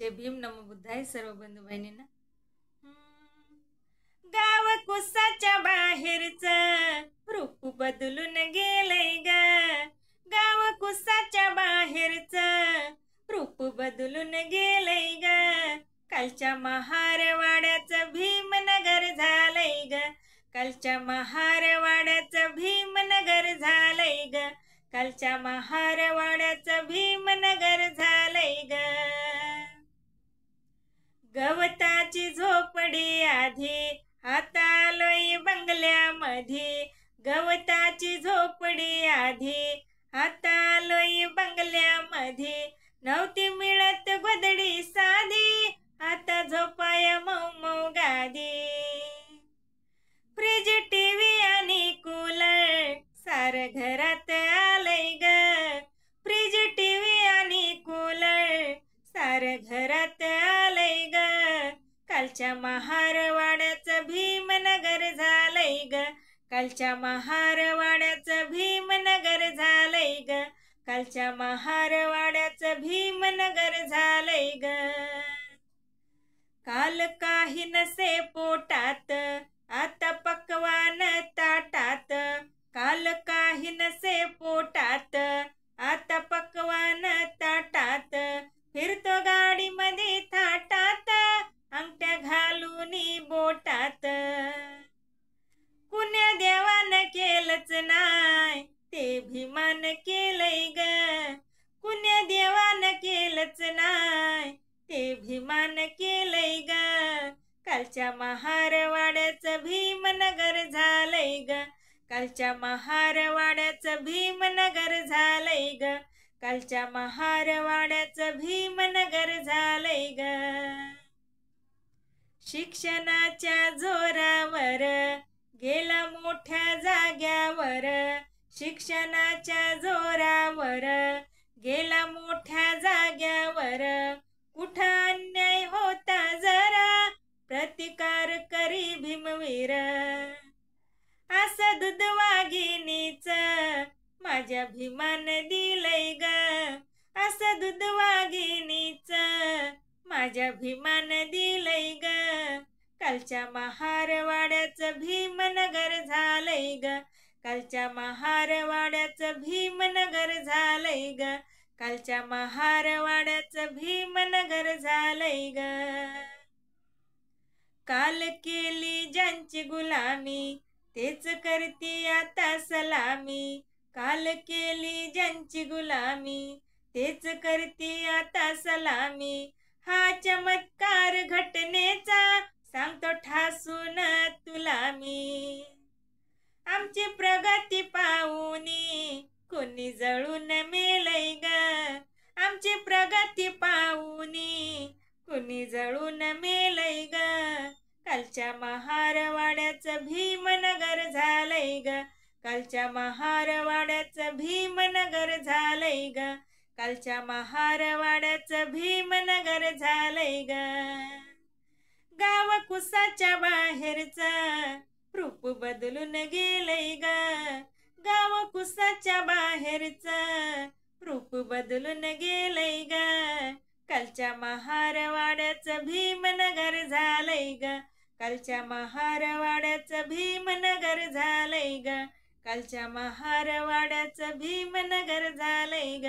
जय भीम नमो बुद्धाय सर्व बंधू बहिणींना। गाव कुसाच्या बाहेरच रूप बदलून गेलंय ग। गाव कुसाच्या बाहेरच रूप बदलून गेलंय ग। कालच्या महारवाड्याचं भीमनगर झालंय ग। कालच्या महारवाड्याचं भीमनगर झालंय ग। कालच्या महारवाड्याचं भीमनगर झालंय ग। गवताची झोपडी आधी आता आलोय बंगल्यामध्ये। गवताची झोपडी आधी आता आलोय बंगल्यामध्ये। नव्हती मिळत गोधडी साधी आता झोपाया मऊ मऊ गादी। फ्रीज टीव्ही आणि कूलर सार घरात आलंय ग। फ्रीज टीव्ही आणि कूलर सार घरात आलंय ग। कालच्या महारवाड्याचं भीमनगर झालंय ग। कालच्या महारवाड्याचं भीमनगर झालंय ग। कालच्या महारवाड्याचं भीमनगर झालंय ग। काल काही नसे पोटात आता पक्वान ताटात। काल काही नसे पोटात आता पक्वान ताटात। फिरतो गाडीमध्ये थाटात अंगठ्या घालून बोटात। कुण्या देवानं केलंच नाय ते भीमान केलंय ग। कुण्या देवानं केलंच नाय ते भीमान केलंय ग। कालच्या महारवाड्याचं भीमनगर झालंय ग। कालच्या महारवाड्याचं भीमनगर झालंय ग। कालच्या महारवाड्याचं भीमनगर झालंय ग। शिक्षणाच्या जोरावर गेला मोठ्या जाग्यावर। शिक्षणाच्या जोरावर गेला मोठ्या जाग्यावर। कुठं अन्याय होता जरा प्रतिकार करी भीमवीर। असं दूध वाघिणीच माझ्या भीमान दिलंय ग। असं दूध वाघिणीच माझ्या भीमान दिलंय ग। कालच्या महारवाड्याचं भीमनगर झालंय ग। कालच्या महारवाड्याचं भीमनगर झालंय ग। कालच्या महारवाड्याचं भीमनगर झालंय ग। काल केली ज्यांची गुलामी तेच करती आता सलामी। काल केली ज्यांची गुलामी तेच करती आता सलामी। हा चमत्कार घटनेचा सांगतो ठासून तुला मी। आमची प्रगती पाहुनी कोणी जळून मेलंय ग। आमची प्रगती पाहुनी कोणी जळून मेलंय ग। कालच्या महारवाड्याचं भीमनगर झालंय ग। कालच्या महारवाड्याचं भीमनगर झालंय ग। कालच्या महारवाड्याचं भीमनगर झालंय ग। गाव कुसाच्या बाहेरच रूप बदलून गेलंय ग। गाव कुसाच्या बाहेरच रूप बदलून गेलंय ग। कालच्या महारवाड्याचं भीमनगर झालंय ग। कालच्या महारवाड्याचं भीमनगर झालंय ग। कालच्या महारवाड्याचं भीमनगर झालंय ग।